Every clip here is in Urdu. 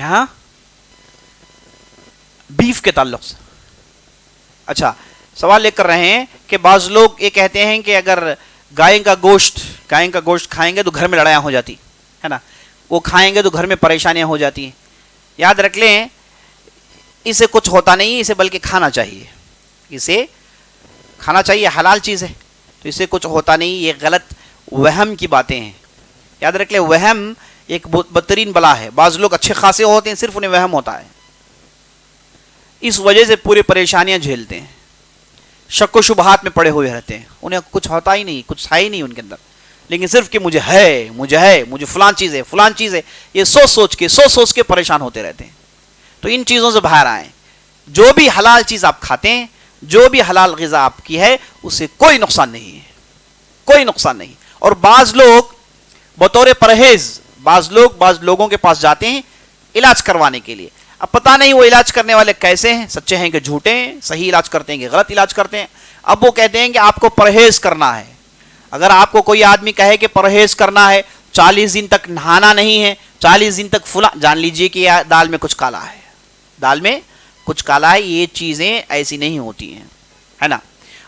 کیا بیف کے تعلق سے. اچھا سوال لے کر رہے ہیں کہ بعض لوگ یہ کہتے ہیں کہ اگر گائے کا گوشت کھائیں گے تو گھر میں لڑائیاں ہو جاتی ہے نا, وہ کھائیں گے تو گھر میں پریشانیاں ہو جاتی ہیں. یاد رکھ لیں اسے کچھ ہوتا نہیں, اسے بلکہ کھانا چاہیے, اسے کھانا چاہیے, حلال چیز ہے تو اسے کچھ ہوتا نہیں. یہ غلط وہم کی باتیں ہیں. یاد رکھ لیں وہم ایک بدترین بلا ہے. بعض لوگ اچھے خاصے ہوتے ہیں, صرف انہیں وہم ہوتا ہے, اس وجہ سے پوری پریشانیاں جھیلتے ہیں, شک و شبہات میں پڑے ہوئے رہتے ہیں, انہیں کچھ ہوتا ہی نہیں, کچھ ہے ہی نہیں ان کے اندر, لیکن صرف کہ مجھے فلان چیز ہے, یہ سوچ کے پریشان ہوتے رہتے ہیں. تو ان چیزوں سے باہر آئیں. جو بھی حلال چیز آپ کھاتے ہیں, جو بھی حلال غذا آپ کی ہے, اس سے کوئی نقصان نہیں ہے, کوئی نقصان نہیں. اور بعض لوگ بطور پرہیز بعض لوگوں کے پاس جاتے ہیں علاج کروانے کے لیے. اب پتہ نہیں وہ علاج کرنے والے کیسے ہیں, سچے ہیں کہ جھوٹے ہیں, صحیح علاج کرتے ہیں کہ غلط علاج کرتے ہیں. اب وہ کہتے ہیں کہ آپ کو پرہیز کرنا ہے. اگر آپ کو کوئی آدمی کہے کہ پرہیز کرنا ہے, 40 دن تک نہانا نہیں ہے, 40 دن تک جان لیجئے کہ دال میں کچھ کالا ہے, یہ چیزیں ایسی نہیں ہوتی ہیں, ہے نا.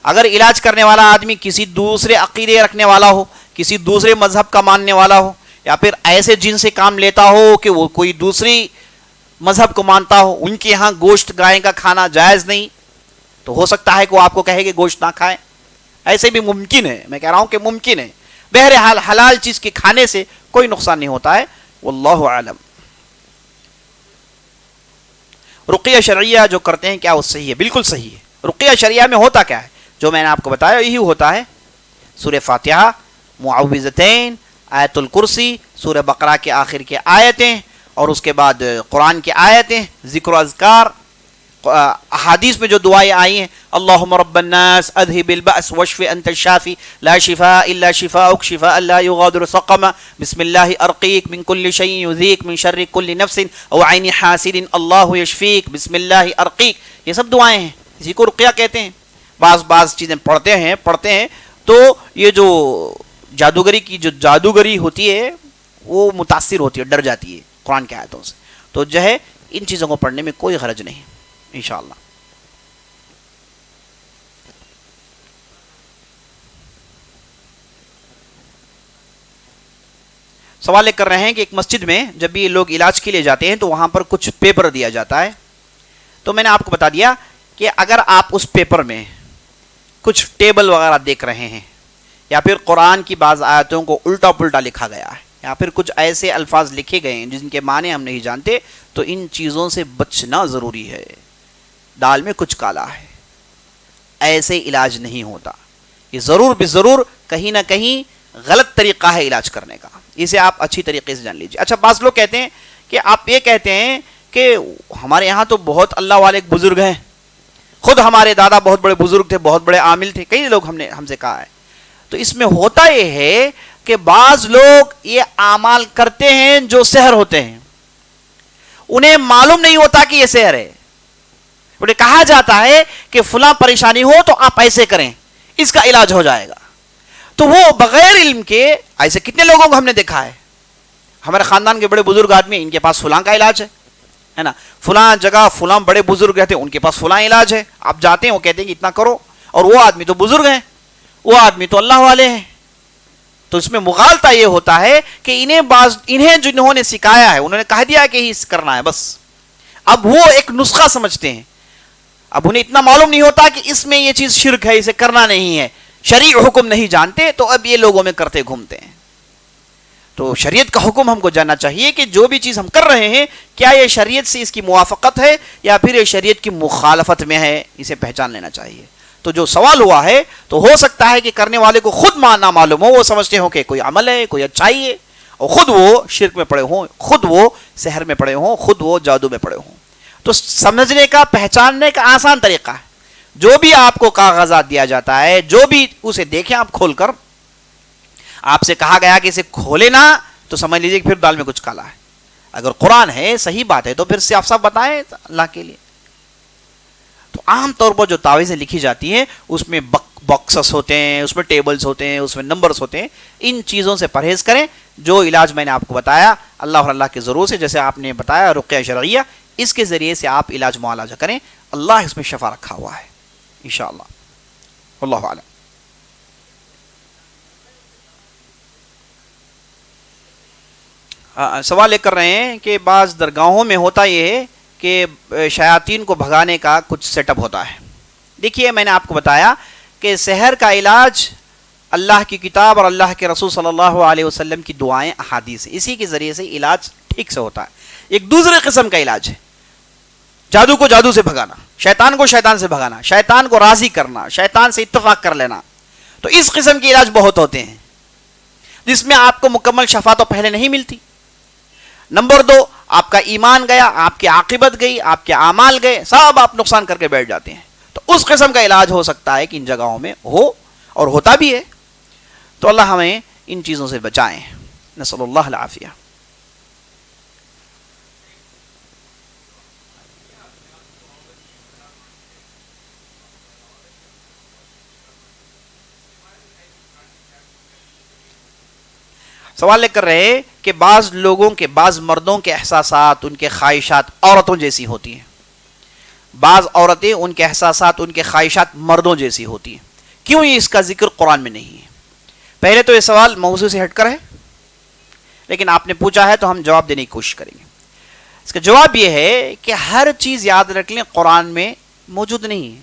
اگر علاج کرنے والا آدمی کسی دوسرے عقیدے رکھنے والا ہو, کسی دوسرے مذہب کا ماننے والا ہو, یا پھر ایسے جن سے کام لیتا ہو کہ وہ کوئی دوسری مذہب کو مانتا ہو, ان کے ہاں گوشت گائے کا کھانا جائز نہیں, تو ہو سکتا ہے کہ وہ آپ کو کہے کہ گوشت نہ کھائیں. ایسے بھی ممکن ہے, میں کہہ رہا ہوں کہ ممکن ہے. بہرحال حلال چیز کے کھانے سے کوئی نقصان نہیں ہوتا ہے, واللہ اعلم. رقیہ شرعیہ جو کرتے ہیں کیا وہ صحیح ہے؟ بالکل صحیح ہے. رقیہ شرعیہ میں ہوتا کیا ہے؟ جو میں نے آپ کو بتایا یہی ہوتا ہے. سورہ فاتحہ, معوذتین, آیت الکرسی, سورہ بقرہ کے آخر کے آیتیں, اور اس کے بعد قرآن کی آیتیں, ذکر و اذکار. احادیث میں جو دعائیں آئی ہیں, اللہم رب الناس اذہب البأس واشف انت الشافی لا شفاء الا شفاءک شفاء لا یغادر سقما بسم اللہ ارقیک من کل شیء یذیک من شر کل نفس او عین حاسد اللہ یشفیک بسم اللہ ارقیک. یہ سب دعائیں ہیں, اسی کو رقیہ کہتے ہیں. بعض چیزیں پڑھتے ہیں تو یہ جو جادوگری ہوتی ہے وہ متاثر ہوتی ہے, ڈر جاتی ہے قرآن کی آیتوں سے. تو جو ہے ان چیزوں کو پڑھنے میں کوئی حرج نہیں انشاءاللہ. سوال لے کر رہے ہیں کہ ایک مسجد میں جب بھی لوگ علاج کے لیے جاتے ہیں تو وہاں پر کچھ پیپر دیا جاتا ہے. تو میں نے آپ کو بتا دیا کہ اگر آپ اس پیپر میں کچھ ٹیبل وغیرہ دیکھ رہے ہیں, یا پھر قرآن کی بعض آیتوں کو الٹا پلٹا لکھا گیا ہے, یا پھر کچھ ایسے الفاظ لکھے گئے ہیں جن کے معنی ہم نہیں جانتے, تو ان چیزوں سے بچنا ضروری ہے. دال میں کچھ کالا ہے, ایسے علاج نہیں ہوتا. یہ ضرور بضرور کہیں نہ کہیں غلط طریقہ ہے علاج کرنے کا, اسے آپ اچھی طریقے سے جان لیجیے. اچھا بعض لوگ کہتے ہیں کہ آپ یہ کہتے ہیں کہ ہمارے یہاں تو بہت اللہ والے بزرگ ہیں, خود ہمارے دادا بہت بڑے بزرگ تھے, بہت بڑے عامل تھے, کئی لوگ ہم سے کہا ہے. تو اس میں ہوتا یہ ہے کہ بعض لوگ یہ اعمال کرتے ہیں جو سحر ہوتے ہیں, انہیں معلوم نہیں ہوتا کہ یہ سحر ہے. انہیں کہا جاتا ہے کہ فلاں پریشانی ہو تو آپ ایسے کریں, اس کا علاج ہو جائے گا. تو وہ بغیر علم کے, ایسے کتنے لوگوں کو ہم نے دیکھا ہے, ہمارے خاندان کے بڑے بزرگ آدمی, ان کے پاس فلاں کا علاج ہے نا, فلاں جگہ فلاں بڑے بزرگ رہتے ان کے پاس فلاں علاج ہے. آپ جاتے ہیں وہ کہتے ہیں کہ اتنا کرو, اور وہ آدمی تو بزرگ ہیں, وہ آدمی تو اللہ والے ہیں. تو اس میں مغالطہ یہ ہوتا ہے کہ انہیں جنہوں نے سکھایا ہے انہوں نے کہہ دیا کہ ہی کرنا ہے بس. اب وہ ایک نسخہ سمجھتے ہیں, اب انہیں اتنا معلوم نہیں ہوتا کہ اس میں یہ چیز شرک ہے, اسے کرنا نہیں ہے, شرعی حکم نہیں جانتے, تو اب یہ لوگوں میں کرتے گھومتے ہیں. تو شریعت کا حکم ہم کو جاننا چاہیے کہ جو بھی چیز ہم کر رہے ہیں کیا یہ شریعت سے اس کی موافقت ہے یا پھر یہ شریعت کی مخالفت میں ہے, اسے پہچان لینا چاہیے. تو جو سوال ہوا ہے تو ہو سکتا ہے کہ کرنے والے کو خود نہ معلوم ہو, وہ سمجھتے ہوں کہ کوئی عمل ہے, کوئی اچھائی ہے, اور خود وہ شرک میں پڑے ہوں, خود وہ سحر میں پڑے ہوں, خود وہ جادو میں پڑے ہوں. تو سمجھنے کا, پہچاننے کا آسان طریقہ ہے, جو بھی آپ کو کاغذات دیا جاتا ہے, جو بھی اسے دیکھیں آپ کھول کر, آپ سے کہا گیا کہ اسے کھولے نا, تو سمجھ لیجئے کہ پھر دال میں کچھ کالا ہے. اگر قرآن ہے, صحیح بات ہے, تو پھر صاف صاف بتائیں اللہ کے لیے. تو عام طور پر جو تعویذیں لکھی جاتی ہیں اس میں باکسز ہوتے ہیں، اس میں ٹیبلز ہوتے ہیں، اس میں نمبرز ہوتے ہیں. ان چیزوں سے پرہیز کریں. جو علاج میں نے آپ کو بتایا اللہ اور اللہ کے ضرور سے، جیسے آپ نے بتایا رقیہ شرعیہ، اس کے ذریعے سے آپ علاج معالجہ کریں. اللہ اس میں شفا رکھا ہوا ہے انشاءاللہ. واللہ اعلم. سوال لے کر رہے ہیں کہ بعض درگاہوں میں ہوتا یہ ہے کہ شیاطین کو بھگانے کا کچھ سیٹ اپ ہوتا ہے. دیکھیے میں نے آپ کو بتایا کہ سحر کا علاج اللہ کی کتاب اور اللہ کے رسول صلی اللہ علیہ وسلم کی دعائیں احادیث ہیں، اسی کے ذریعے سے علاج ٹھیک سے ہوتا ہے. ایک دوسرے قسم کا علاج ہے جادو کو جادو سے بھگانا، شیطان کو شیطان سے بھگانا، شیطان کو راضی کرنا، شیطان سے اتفاق کر لینا. تو اس قسم کے علاج بہت ہوتے ہیں جس میں آپ کو مکمل شفا تو پہلے نہیں ملتی. نمبر 2، آپ کا ایمان گیا، آپ کی عاقبت گئی، آپ کے اعمال گئے، سب آپ نقصان کر کے بیٹھ جاتے ہیں. تو اس قسم کا علاج ہو سکتا ہے کہ ان جگہوں میں ہو اور ہوتا بھی ہے. تو اللہ ہمیں ان چیزوں سے بچائیں. نسأل اللہ العافیہ. سوال لے کر رہے کہ بعض لوگوں کے، بعض مردوں کے احساسات، ان کے خواہشات عورتوں جیسی ہوتی ہیں. بعض عورتیں ان کے احساسات، ان کے خواہشات مردوں جیسی ہوتی ہیں. کیوں یہ اس کا ذکر قرآن میں نہیں ہے؟ پہلے تو یہ سوال موضوع سے ہٹ کر ہے، لیکن آپ نے پوچھا ہے تو ہم جواب دینے کی کوشش کریں گے. اس کا جواب یہ ہے کہ ہر چیز یاد رکھ لیں قرآن میں موجود نہیں ہے.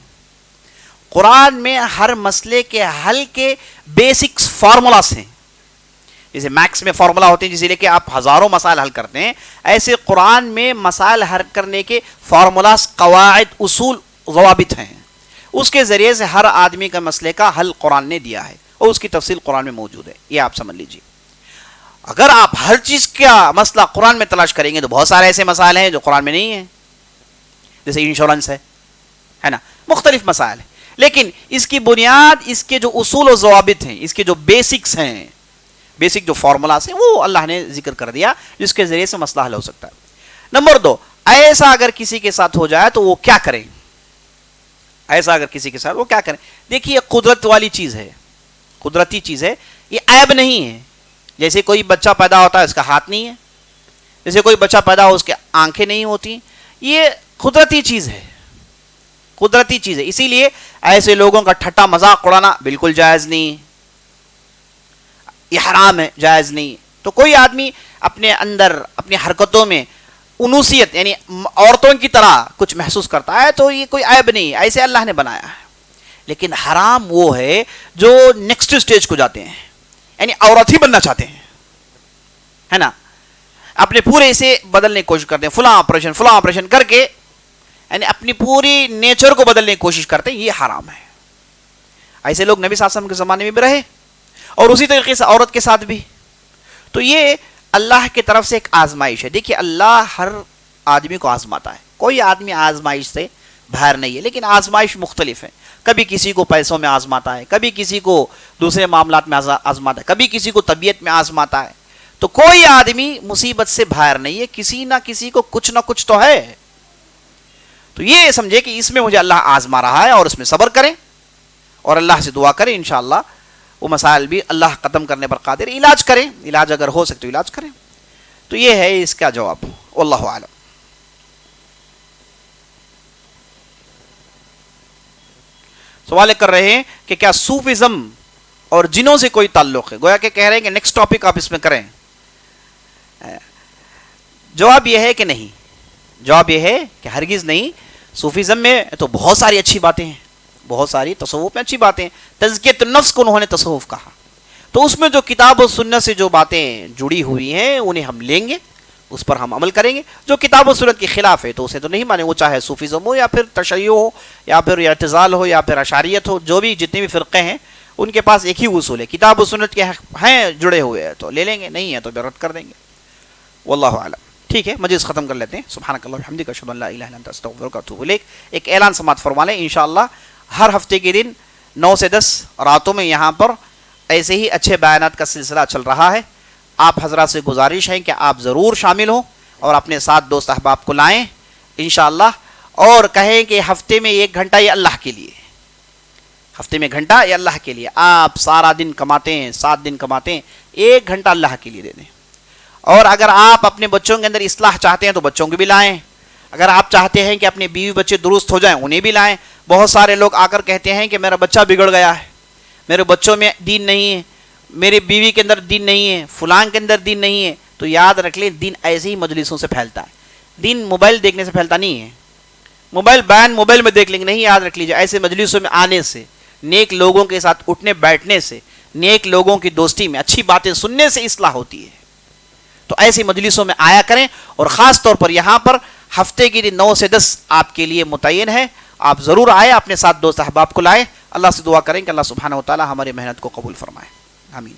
قرآن میں ہر مسئلے کے حل کے بیسکس فارمولاز ہیں. جیسے میکس میں فارمولا ہوتے ہیں جسے لے کے آپ ہزاروں مسائل حل کرتے ہیں، ایسے قرآن میں مسائل حل کرنے کے فارمولاز، قواعد، اصول، ضوابط ہیں. اس کے ذریعے سے ہر آدمی کا مسئلے کا حل قرآن نے دیا ہے اور اس کی تفصیل قرآن میں موجود ہے. یہ آپ سمجھ لیجیے. اگر آپ ہر چیز کا مسئلہ قرآن میں تلاش کریں گے تو بہت سارے ایسے مسائل ہیں جو قرآن میں نہیں ہیں. جیسے انشورنس ہے نا، مختلف مسائل ہیں. لیکن اس کی بنیاد، اس کے جو اصول و ضوابط ہیں، اس کے جو بیسکس ہیں، بیسک جو فارمولاز ہیں، وہ اللہ نے ذکر کر دیا جس کے ذریعے سے مسئلہ حل ہو سکتا ہے. نمبر 2، ایسا اگر کسی کے ساتھ ہو جائے تو وہ کیا کریں؟ ایسا اگر کسی کے ساتھ وہ کیا کریں؟ دیکھیے یہ قدرت والی چیز ہے، قدرتی چیز ہے، یہ عیب نہیں ہے. جیسے کوئی بچہ پیدا ہوتا ہے اس کا ہاتھ نہیں ہے، جیسے کوئی بچہ پیدا ہو اس کے آنکھیں نہیں ہوتی، یہ قدرتی چیز ہے، قدرتی چیز ہے. اسی لیے ایسے لوگوں کا ٹھٹا مذاق اڑانا بالکل جائز نہیں، یہ حرام ہے، جائز نہیں. تو کوئی آدمی اپنے اندر، اپنی حرکتوں میں انوثیت یعنی عورتوں کی طرح کچھ محسوس کرتا ہے تو یہ کوئی عیب نہیں، ایسے اللہ نے بنایا ہے. لیکن حرام وہ ہے جو نیکسٹ سٹیج کو جاتے ہیں، یعنی عورت ہی بننا چاہتے ہیں، ہے نا، اپنے پورے اسے بدلنے کی کوشش کرتے ہیں، فلاں آپریشن کر کے یعنی اپنی پوری نیچر کو بدلنے کی کوشش کرتے ہیں. یہ حرام ہے. ایسے لوگ نبی صلی اللہ علیہ وسلم کے زمانے میں بھی رہے اور اسی طریقے سے عورت کے ساتھ بھی. تو یہ اللہ کی طرف سے ایک آزمائش ہے. دیکھیے اللہ ہر آدمی کو آزماتا ہے، کوئی آدمی آزمائش سے باہر نہیں ہے، لیکن آزمائش مختلف ہے. کبھی کسی کو پیسوں میں آزماتا ہے، کبھی کسی کو دوسرے معاملات میں آزماتا ہے، کبھی کسی کو طبیعت میں آزماتا ہے. تو کوئی آدمی مصیبت سے باہر نہیں ہے، کسی نہ کسی کو کچھ نہ کچھ تو ہے. تو یہ سمجھے کہ اس میں مجھے اللہ آزما رہا ہے اور اس میں صبر کریں اور اللہ سے دعا کریں، انشاءاللہ وہ مسائل بھی اللہ ختم کرنے پر قادر. علاج کریں، علاج اگر ہو سکے تو علاج کریں. تو یہ ہے اس کا جواب. واللہ اعلم. سوال کر رہے ہیں کہ کیا صوفیزم اور جنوں سے کوئی تعلق ہے؟ گویا کہ کہہ رہے ہیں کہ نیکسٹ ٹاپک آپ اس میں کریں. جواب یہ ہے کہ نہیں، جواب یہ ہے کہ ہرگز نہیں. صوفیزم میں تو بہت ساری اچھی باتیں ہیں، بہت ساری تصوف میں اچھی باتیں ہیں. تزکیۃ النفس کو انہوں نے تصوف کہا. تو اس میں جو کتاب و سنت سے جو باتیں جڑی ہوئی ہیں انہیں ہم لیں گے، اس پر ہم عمل کریں گے. جو کتاب و سنت کے خلاف ہے تو اسے تو نہیں مانیں، وہ چاہے صوفیزم ہو یا پھر تشیع ہو یا پھر اعتزال ہو یا پھر اشعریت ہو. جو بھی جتنے بھی فرقے ہیں ان کے پاس ایک ہی اصول ہے، کتاب و سنت کے ہیں جڑے ہوئے ہیں تو لے لیں گے، نہیں ہے تو رد کر دیں گے. واللہ اعلم. ٹھیک ہے، مجلس ختم کر لیتے ہیں. سبحانک اللہم وبحمدک اشہد ان لا الہ الا انت استغفرک واتوب الیک. ایک اعلان سماعت فرما لیں. انشاءاللہ ہر ہفتے کے دن 9 سے 10 راتوں میں یہاں پر ایسے ہی اچھے بیانات کا سلسلہ چل رہا ہے. آپ حضرات سے گزارش ہے کہ آپ ضرور شامل ہوں اور اپنے ساتھ دوست احباب کو لائیں انشاءاللہ. اور کہیں کہ ہفتے میں 1 گھنٹہ یہ اللہ کے لیے، ہفتے میں گھنٹہ یہ اللہ کے لیے، آپ سارا دن کماتے ہیں، 7 دن کماتے ہیں، 1 گھنٹہ اللہ کے لیے دے دیں۔ اور اگر آپ اپنے بچوں کے اندر اصلاح چاہتے ہیں تو بچوں کو بھی لائیں، اگر آپ چاہتے ہیں کہ اپنے بیوی بچے درست ہو جائیں انہیں بھی لائیں۔ بہت سارے لوگ آ کر کہتے ہیں کہ میرا بچہ بگڑ گیا ہے، میرے بچوں میں دین نہیں ہے، میری بیوی کے اندر دین نہیں ہے، فلان کے اندر دین نہیں ہے۔ تو یاد رکھ لیں دین ایسی ہی مجلسوں سے پھیلتا ہے، دین موبائل دیکھنے سے پھیلتا نہیں ہے، موبائل بیان موبائل میں دیکھ لیں گے نہیں، یاد رکھ لیجیے ایسے مجلسوں میں آنے سے، نیک لوگوں کے ساتھ اٹھنے بیٹھنے سے، نیک لوگوں کی دوستی میں اچھی باتیں سننے سے اصلاح ہوتی ہے۔ تو ایسی مجلسوں میں آیا کریں، اور خاص طور پر یہاں پر ہفتے کی 9 سے 10 آپ کے لیے متعین ہے، آپ ضرور آئے، اپنے ساتھ دوست احباب کو لائے۔ اللہ سے دعا کریں کہ اللہ سبحانہ و تعالی ہماری محنت کو قبول فرمائے، آمین۔